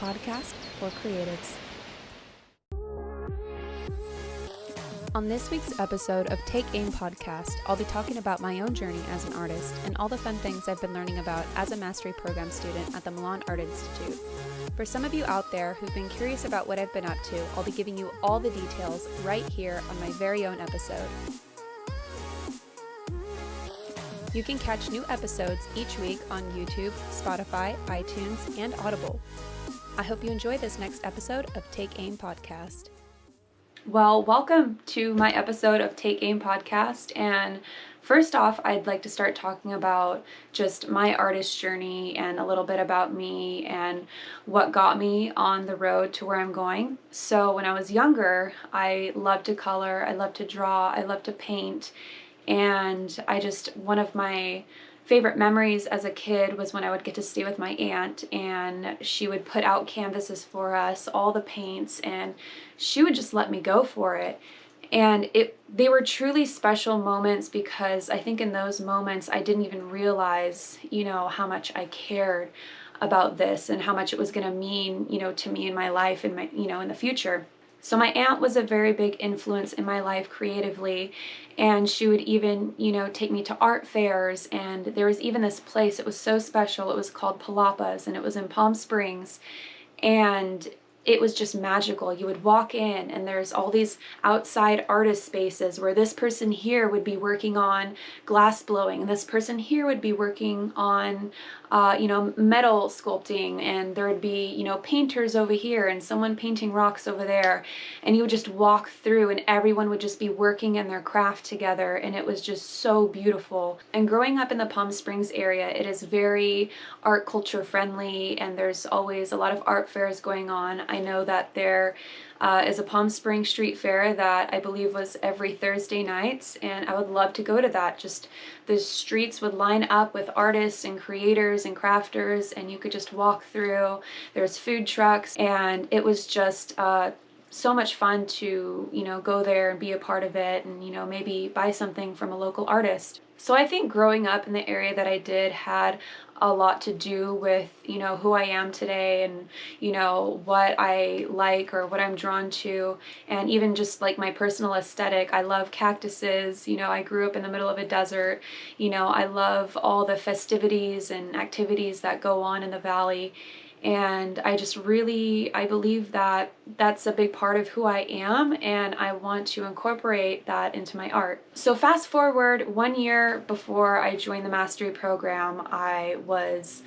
podcast for creatives. On this week's episode of Take Aim podcast, I'll be talking about my own journey as an artist and all the fun things I've been learning about as a mastery program student at the Milan Art Institute. For some of you out there who've been curious about what I've been up to, I'll be giving you all the details right here on my very own episode. You can catch new episodes each week on YouTube, Spotify, iTunes, and Audible. I hope you enjoy this next episode of Take Aim Podcast. Well, welcome to my episode of Take Aim Podcast. And first off, I'd like to start talking about just my artist journey and a little bit about me and what got me on the road to where I'm going. So when I was younger, I loved to color, I loved to draw, I loved to paint. And one of my favorite memories as a kid was when I would get to stay with my aunt, and she would put out canvases for us, all the paints, and she would just let me go for it. And they were truly special moments because I think in those moments I didn't even realize, how much I cared about this and how much it was going to mean, to me in my life and my, in the future. So my aunt was a very big influence in my life creatively, and she would even, take me to art fairs, and there was even this place, it was so special, it was called Palapas, and it was in Palm Springs, and it was just magical. You would walk in and there's all these outside artist spaces where this person here would be working on glass blowing and this person here would be working on metal sculpting, and there would be painters over here and someone painting rocks over there, and you would just walk through and everyone would just be working in their craft together, and it was just so beautiful. And growing up in the Palm Springs area, it is very art culture friendly, and there's always a lot of art fairs going on. I know that there is a Palm Springs street fair that I believe was every Thursday nights, and I would love to go to that. Just the streets would line up with artists and creators and crafters, and you could just walk through. There's food trucks, and it was just so much fun to go there and be a part of it, and maybe buy something from a local artist. So I think growing up in the area that I did had a lot to do with who I am today, and what I like or what I'm drawn to, and even just like my personal aesthetic. I love cactuses. I grew up in the middle of a desert. I love all the festivities and activities that go on in the valley. And I believe that that's a big part of who I am, and I want to incorporate that into my art. So fast forward 1 year before I joined the mastery program, I was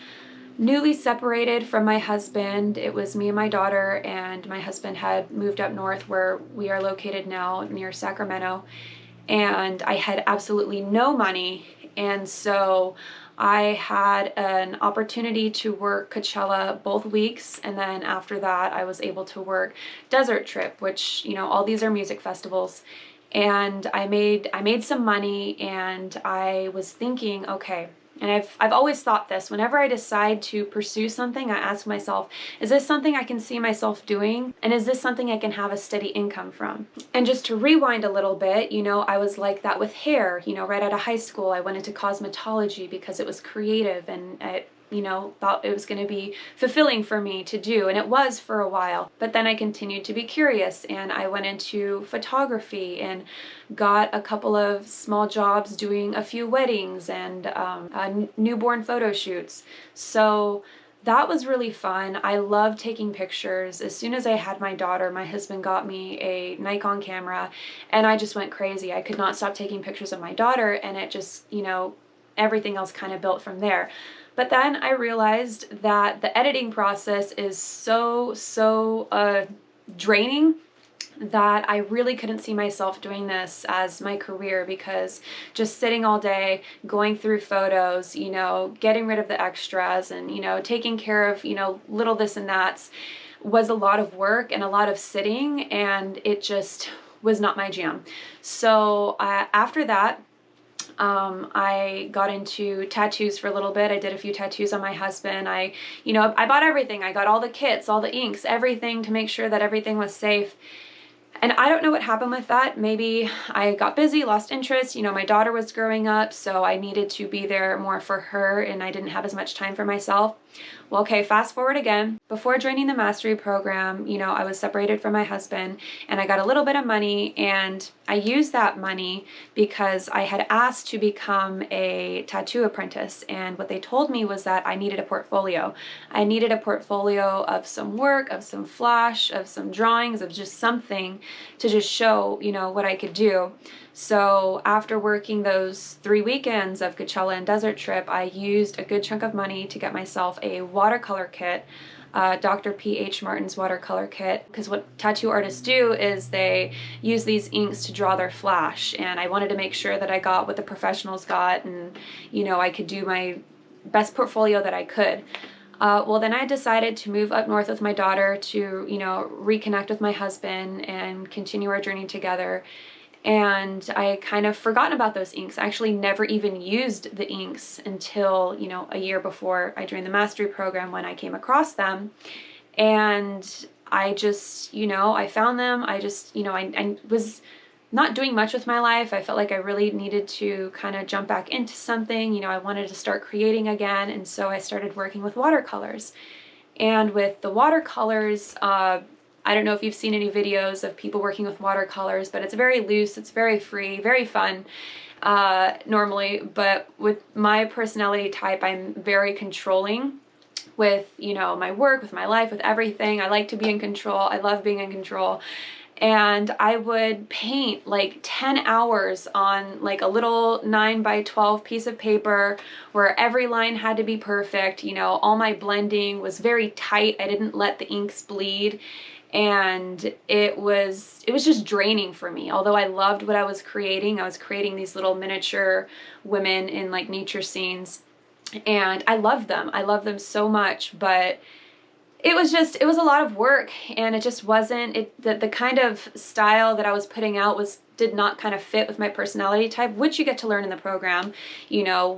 newly separated from my husband. It was me and my daughter, and my husband had moved up north where we are located now near Sacramento, and I had absolutely no money. And so I had an opportunity to work Coachella both weeks, and then after that I was able to work Desert Trip, which all these are music festivals. And I made some money, and I was thinking, okay, and I've always thought this, whenever I decide to pursue something, I ask myself, is this something I can see myself doing? And is this something I can have a steady income from? And just to rewind a little bit, I was like that with hair. Right out of high school, I went into cosmetology because it was creative, and I thought it was going to be fulfilling for me to do, and it was for a while. But then I continued to be curious, and I went into photography and got a couple of small jobs doing a few weddings and newborn photo shoots. So that was really fun. I love taking pictures. As soon as I had my daughter, my husband got me a Nikon camera, and I just went crazy. I could not stop taking pictures of my daughter, and it just, everything else kind of built from there. But then I realized that the editing process is so draining that I really couldn't see myself doing this as my career, because just sitting all day, going through photos, getting rid of the extras, and, taking care of, little this and that's was a lot of work and a lot of sitting, and it just was not my jam. So after that, I got into tattoos for a little bit. I did a few tattoos on my husband. I bought everything. I got all the kits, all the inks, everything to make sure that everything was safe. And I don't know what happened with that. Maybe I got busy, lost interest. You know, my daughter was growing up, so I needed to be there more for her and I didn't have as much time for myself. Well, okay, fast forward again. Before joining the mastery program, you know, I was separated from my husband and I got a little bit of money, and I used that money because I had asked to become a tattoo apprentice. And what they told me was that I needed a portfolio. I needed a portfolio of some work, of some flash, of some drawings, of just something to just show, you know, what I could do. So after working those 3 weekends of Coachella and Desert Trip, I used a good chunk of money to get myself a watercolor kit, Dr. P.H. Martin's watercolor kit, because what tattoo artists do is they use these inks to draw their flash, and I wanted to make sure that I got what the professionals got, and, you know, I could do my best portfolio that I could. Well, then I decided to move up north with my daughter to, you know, reconnect with my husband and continue our journey together. And I kind of forgotten about those inks. I actually never even used the inks until, you know, a year before I joined the mastery program, when I came across them. And I just, you know, I found them. I just, you know, I was not doing much with my life. I felt like I really needed to kind of jump back into something. You know, I wanted to start creating again. And so I started working with watercolors. And with the watercolors, I don't know if you've seen any videos of people working with watercolors, but it's very loose, it's very free, very fun normally. But with my personality type, I'm very controlling with, you know, my work, with my life, with everything. I like to be in control. I love being in control. And I would paint like 10 hours on like a little 9x12 piece of paper where every line had to be perfect. You know, all my blending was very tight. I didn't let the inks bleed. And it was just draining for me. Although I loved what I was creating these little miniature women in like nature scenes, and I loved them. I loved them so much, but it was a lot of work, and it just wasn't the kind of style that I was putting out did not kind of fit with my personality type, which you get to learn in the program. You know,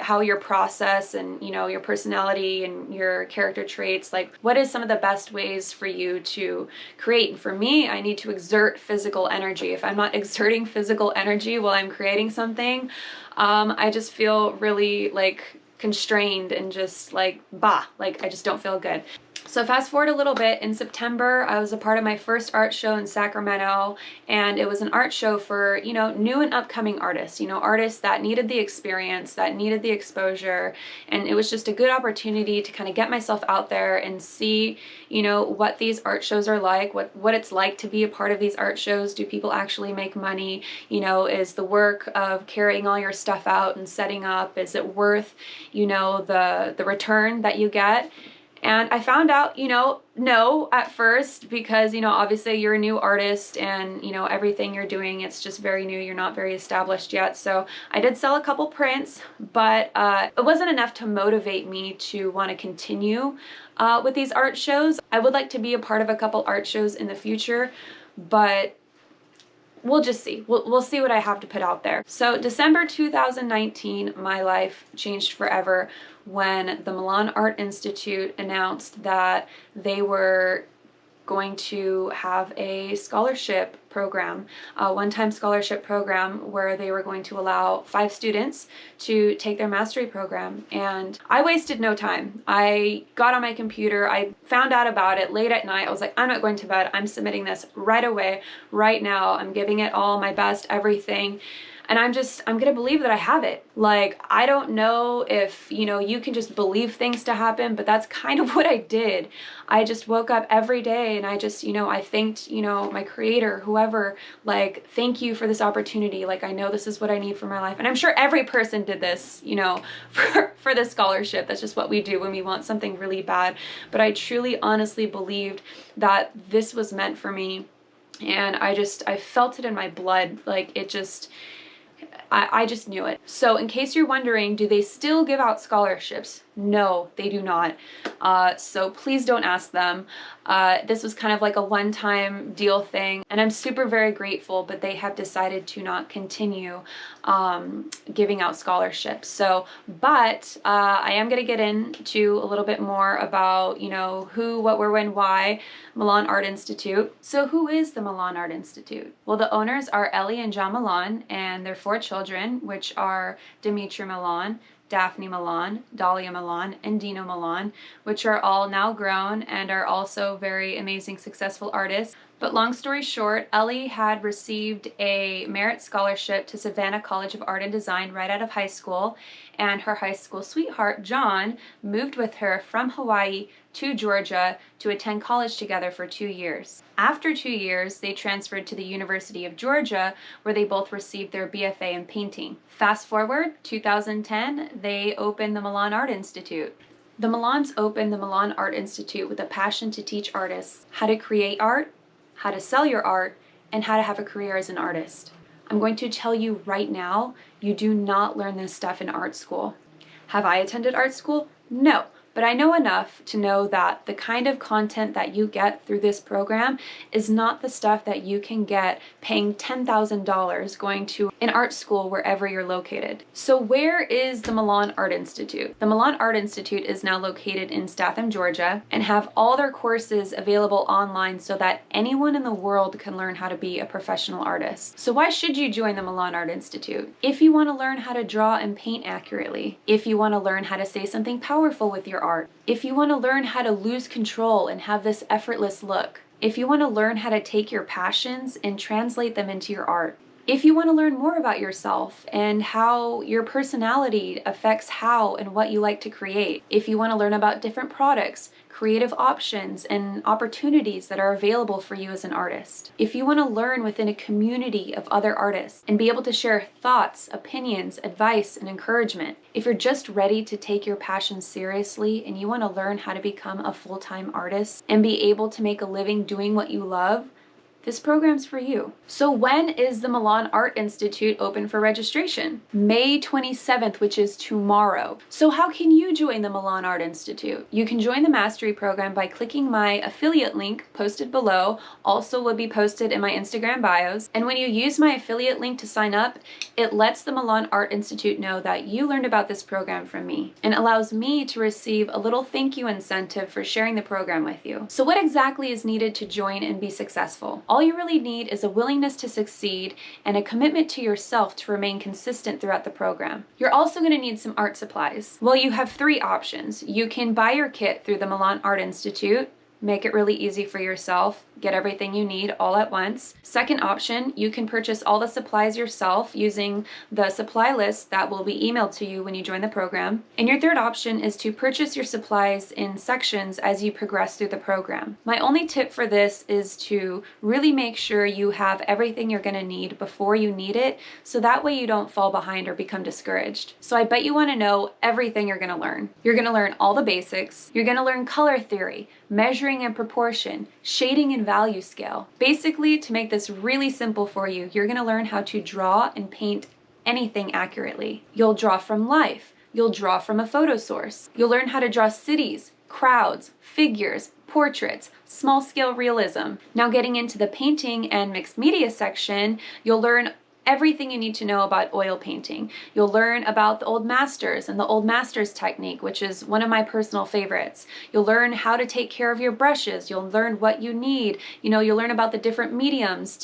how your process and, you know, your personality and your character traits, like what is some of the best ways for you to create. And for me, I need to exert physical energy. If I'm not exerting physical energy while I'm creating something, I just feel really like constrained and just like, like I just don't feel good. So fast forward a little bit, in September, I was a part of my first art show in Sacramento, and it was an art show for, you know, new and upcoming artists, you know, artists that needed the experience, that needed the exposure, and it was just a good opportunity to kind of get myself out there and see, you know, what these art shows are like, what it's like to be a part of these art shows. Do people actually make money? You know, is the work of carrying all your stuff out and setting up, is it worth, you know, the return that you get? And I found out, you know, no at first, because, you know, obviously you're a new artist and, you know, everything you're doing, it's just very new. You're not very established yet. So I did sell a couple prints, but it wasn't enough to motivate me to want to continue with these art shows. I would like to be a part of a couple art shows in the future, but we'll just see. We'll see what I have to put out there. So December 2019, my life changed forever when the Milan Art Institute announced that they were going to have a scholarship program, a one-time scholarship program where they were going to allow 5 students to take their mastery program. And I wasted no time. I got on my computer, I found out about it late at night. I was like, I'm not going to bed. I'm submitting this right away, right now. I'm giving it all my best, everything. And I'm gonna believe that I have it. Like, I don't know if, you know, you can just believe things to happen, but that's kind of what I did. I just woke up every day and I just, you know, I thanked, you know, my creator, whoever, like, thank you for this opportunity. Like, I know this is what I need for my life. And I'm sure every person did this, you know, for this scholarship. That's just what we do when we want something really bad. But I truly, honestly believed that this was meant for me. And I felt it in my blood. Like, I just knew it. So in case you're wondering, do they still give out scholarships? No, they do not. So please don't ask them. This was kind of like a one-time deal thing, and I'm super very grateful, but they have decided to not continue giving out scholarships. So, but I am going to get into a little bit more about, you know, who, what, where, when, why Milan Art Institute. So who is the Milan Art Institute? Well, the owners are Ellie and John Milan, and their 4 children, which are Dimitri Milan, Daphne Milan, Dahlia Milan, and Dino Milan, which are all now grown and are also very amazing, successful artists. But long story short, Ellie had received a merit scholarship to Savannah College of Art and Design right out of high school, and her high school sweetheart, John, moved with her from Hawaii to Georgia to attend college together for 2 years. After 2 years, they transferred to the University of Georgia, where they both received their BFA in painting. Fast forward, 2010, they opened the Milan Art Institute. The Milans opened the Milan Art Institute with a passion to teach artists how to create art, how to sell your art, and how to have a career as an artist. I'm going to tell you right now, you do not learn this stuff in art school. Have I attended art school? No. But I know enough to know that the kind of content that you get through this program is not the stuff that you can get paying $10,000 going to an art school wherever you're located. So where is the Milan Art Institute? The Milan Art Institute is now located in Statham, Georgia, and have all their courses available online so that anyone in the world can learn how to be a professional artist. So why should you join the Milan Art Institute? If you want to learn how to draw and paint accurately, if you want to learn how to say something powerful with your art, if you want to learn how to lose control and have this effortless look, if you want to learn how to take your passions and translate them into your art, if you want to learn more about yourself and how your personality affects how and what you like to create, if you want to learn about different products, creative options, and opportunities that are available for you as an artist, if you want to learn within a community of other artists and be able to share thoughts, opinions, advice, and encouragement, if you're just ready to take your passion seriously and you want to learn how to become a full-time artist and be able to make a living doing what you love, this program's for you. So when is the Milan Art Institute open for registration? May 27th, which is tomorrow. So how can you join the Milan Art Institute? You can join the Mastery Program by clicking my affiliate link posted below, also will be posted in my Instagram bios. And when you use my affiliate link to sign up, it lets the Milan Art Institute know that you learned about this program from me and allows me to receive a little thank you incentive for sharing the program with you. So what exactly is needed to join and be successful? All you really need is a willingness to succeed and a commitment to yourself to remain consistent throughout the program. You're also going to need some art supplies. Well, you have 3 options. You can buy your kit through the Milan Art Institute, make it really easy for yourself, get everything you need all at once. Second option, you can purchase all the supplies yourself using the supply list that will be emailed to you when you join the program. And your third option is to purchase your supplies in sections as you progress through the program. My only tip for this is to really make sure you have everything you're going to need before you need it, so that way you don't fall behind or become discouraged. So I bet you want to know everything you're going to learn. You're going to learn all the basics. You're going to learn color theory, measuring and proportion, shading and value scale. Basically, to make this really simple for you, you're going to learn how to draw and paint anything accurately. You'll draw from life. You'll draw from a photo source. You'll learn how to draw cities, crowds, figures, portraits, small-scale realism. Now getting into the painting and mixed media section, you'll learn everything you need to know about oil painting. You'll learn about the old masters and the old masters technique, which is one of my personal favorites. You'll learn how to take care of your brushes. You'll learn what you need. You'll learn about the different mediums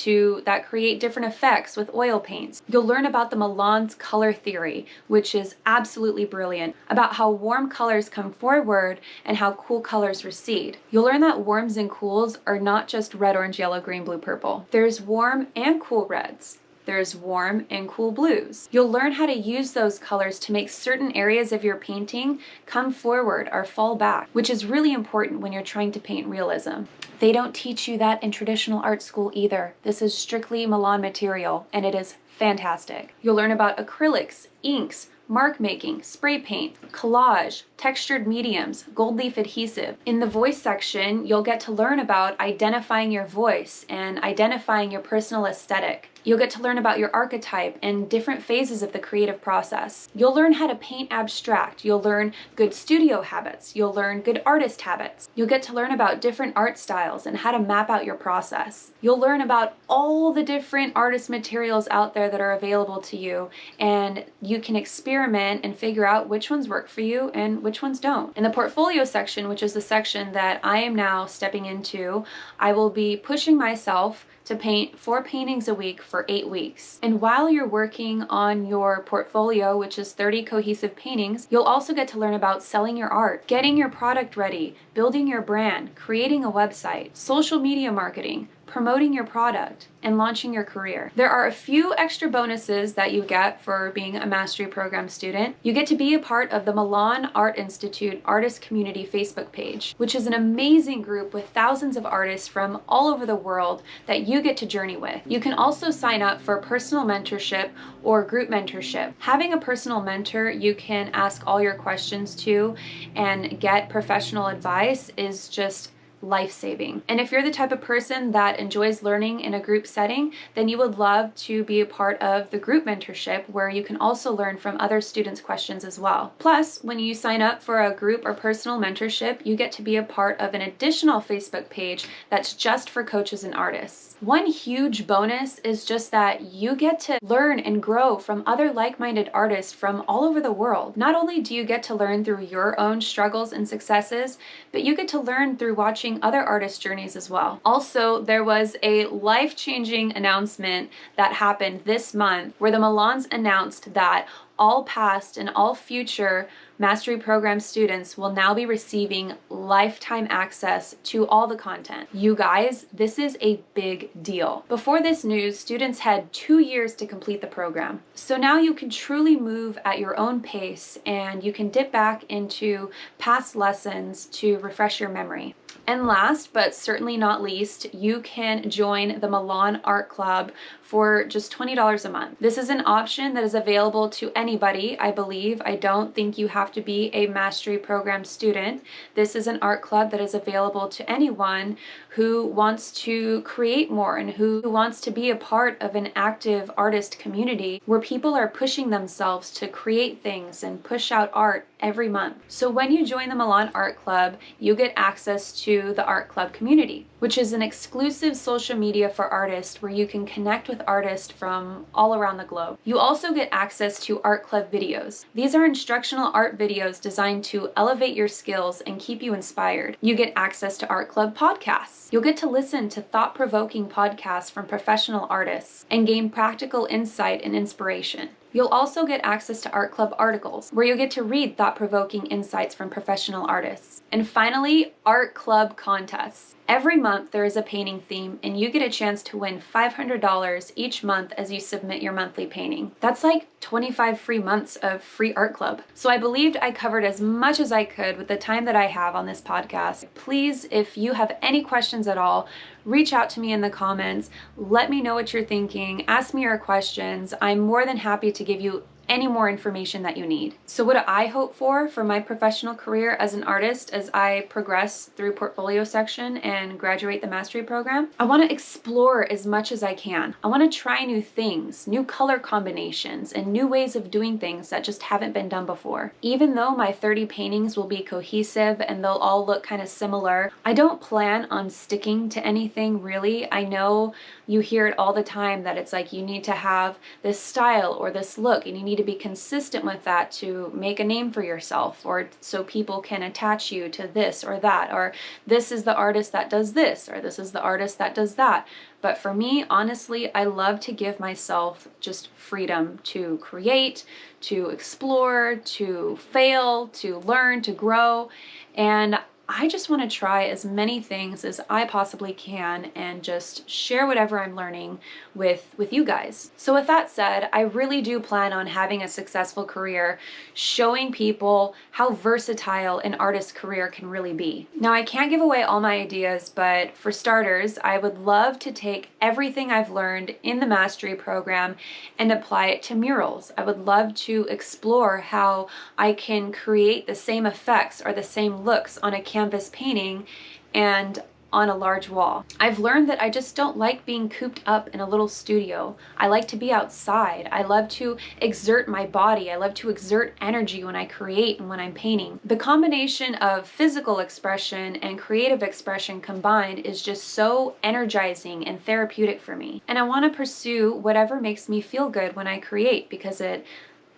that create different effects with oil paints. You'll learn about the Milan's color theory, which is absolutely brilliant, about how warm colors come forward and how cool colors recede. You'll learn that warms and cools are not just red, orange, yellow, green, blue, purple. There's warm and cool reds. There's warm and cool blues. You'll learn how to use those colors to make certain areas of your painting come forward or fall back, which is really important when you're trying to paint realism. They don't teach you that in traditional art school either. This is strictly Milan material, and it is fantastic. You'll learn about acrylics, inks, mark making, spray paint, collage, textured mediums, gold leaf adhesive. In the voice section, you'll get to learn about identifying your voice and identifying your personal aesthetic. You'll get to learn about your archetype and different phases of the creative process. You'll learn how to paint abstract. You'll learn good studio habits. You'll learn good artist habits. You'll get to learn about different art styles and how to map out your process. You'll learn about all the different artist materials out there that are available to you, and you can experiment and figure out which ones work for you and which ones don't. In the portfolio section, which is the section that I am now stepping into, I will be pushing myself to paint 4 paintings a week for 8 weeks. And while you're working on your portfolio, which is 30 cohesive paintings, you'll also get to learn about selling your art, getting your product ready, building your brand, creating a website, social media marketing, promoting your product, and launching your career. There are a few extra bonuses that you get for being a mastery program student. You get to be a part of the Milan Art Institute Artist Community Facebook page, which is an amazing group with thousands of artists from all over the world that you get to journey with. You can also sign up for personal mentorship or group mentorship. Having a personal mentor you can ask all your questions to and get professional advice is just life-saving. And if you're the type of person that enjoys learning in a group setting, then you would love to be a part of the group mentorship, where you can also learn from other students' questions as well. Plus, when you sign up for a group or personal mentorship, you get to be a part of an additional Facebook page that's just for coaches and artists. One huge bonus is just that you get to learn and grow from other like-minded artists from all over the world. Not only do you get to learn through your own struggles and successes, but you get to learn through watching other artist journeys as well. Also, there was a life-changing announcement that happened this month where the Milans announced that all past and all future mastery program students will now be receiving lifetime access to all the content. You guys, this is a big deal. Before this news, students had 2 years to complete the program. So now you can truly move at your own pace, and you can dip back into past lessons to refresh your memory. And last, but certainly not least, you can join the Milan Art Club for just $20 a month. This is an option that is available to anybody, I believe. I don't think you have to be a mastery program student. This is an art club that is available to anyone who wants to create more and who wants to be a part of an active artist community where people are pushing themselves to create things and push out art every month. So when you join the Milan Art Club, you get access to the art club community, which is an exclusive social media for artists where you can connect with artists from all around the globe. You also get access to art club videos. These are instructional art videos designed to elevate your skills and keep you inspired. You get access to art club podcasts. You'll get to listen to thought-provoking podcasts from professional artists and gain practical insight and inspiration. You'll also get access to art club articles, where you'll get to read thought-provoking insights from professional artists. And finally, art club contests. Every month there is a painting theme, and you get a chance to win $500 each month as you submit your monthly painting. That's like 25 free months of free art club. So I believed I covered as much as I could with the time that I have on this podcast. Please, if you have any questions at all, reach out to me in the comments. Let me know what you're thinking. Ask me your questions. I'm more than happy to give you any more information that you need. So what do I hope for my professional career as an artist as I progress through portfolio section and graduate the mastery program? I want to explore as much as I can. I want to try new things, new color combinations, and new ways of doing things that just haven't been done before. Even though my 30 paintings will be cohesive and they'll all look kind of similar, I don't plan on sticking to anything really. I know you hear it all the time that it's like you need to have this style or this look, and you need to be consistent with that to make a name for yourself, or so people can attach you to this or that, or this is the artist that does this, or this is the artist that does that. But for me, honestly, I love to give myself just freedom to create, to explore, to fail, to learn, to grow, and I just want to try as many things as I possibly can and just share whatever I'm learning with you guys. So with that said, I really do plan on having a successful career, showing people how versatile an artist's career can really be. Now, I can't give away all my ideas, but for starters, I would love to take everything I've learned in the mastery program and apply it to murals. I would love to explore how I can create the same effects or the same looks on a canvas painting and on a large wall. I've learned that I just don't like being cooped up in a little studio. I like to be outside. I love to exert my body. I love to exert energy when I create and when I'm painting. The combination of physical expression and creative expression combined is just so energizing and therapeutic for me. And I want to pursue whatever makes me feel good when I create, because it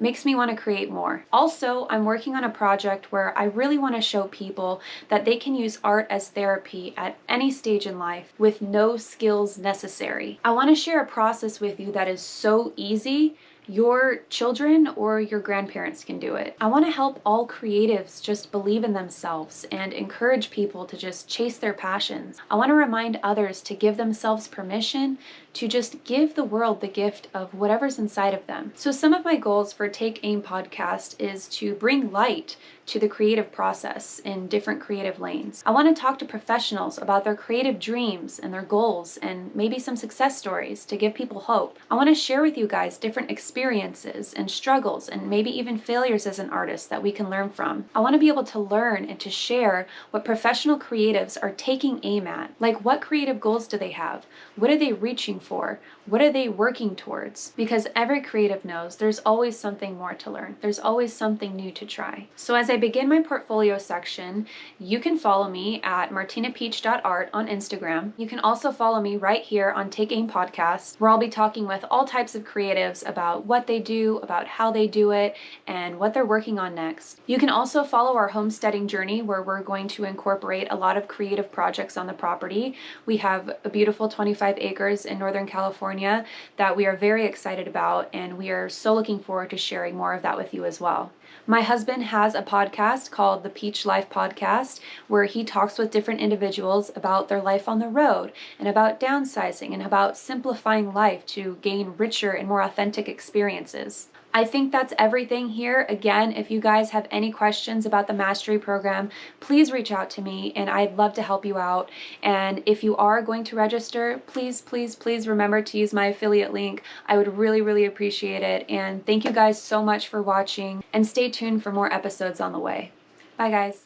makes me want to create more. Also, I'm working on a project where I really want to show people that they can use art as therapy at any stage in life with no skills necessary. I want to share a process with you that is so easy, your children or your grandparents can do it. I want to help all creatives just believe in themselves and encourage people to just chase their passions. I want to remind others to give themselves permission to just give the world the gift of whatever's inside of them. So some of my goals for Take Aim podcast is to bring light to the creative process in different creative lanes. I want to talk to professionals about their creative dreams and their goals and maybe some success stories to give people hope. I want to share with you guys different experiences and struggles and maybe even failures as an artist that we can learn from. I want to be able to learn and to share what professional creatives are taking aim at. Like, what creative goals do they have? What are they reaching for? What are they working towards? Because every creative knows there's always something more to learn. There's always something new to try. So as I begin my portfolio section, you can follow me at martinapeach.art on Instagram. You can also follow me right here on Take Aim Podcast, where I'll be talking with all types of creatives about what they do, about how they do it, and what they're working on next. You can also follow our homesteading journey, where we're going to incorporate a lot of creative projects on the property. We have a beautiful 25 acres in Northern California that we are very excited about, and we are so looking forward to sharing more of that with you as well. My husband has a podcast called the Peach Life Podcast, where he talks with different individuals about their life on the road and about downsizing and about simplifying life to gain richer and more authentic experiences. I think that's everything here. Again, if you guys have any questions about the mastery program, please reach out to me and I'd love to help you out. And if you are going to register, please, please, please remember to use my affiliate link. I would really, really appreciate it. And thank you guys so much for watching, and stay tuned for more episodes on the way. Bye, guys.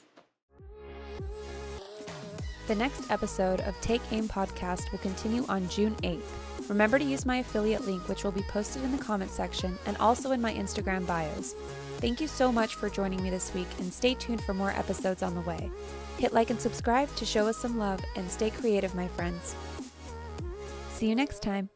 The next episode of Take Aim Podcast will continue on June 8th. Remember to use my affiliate link, which will be posted in the comments section and also in my Instagram bios. Thank you so much for joining me this week, and stay tuned for more episodes on the way. Hit like and subscribe to show us some love, and stay creative, my friends. See you next time.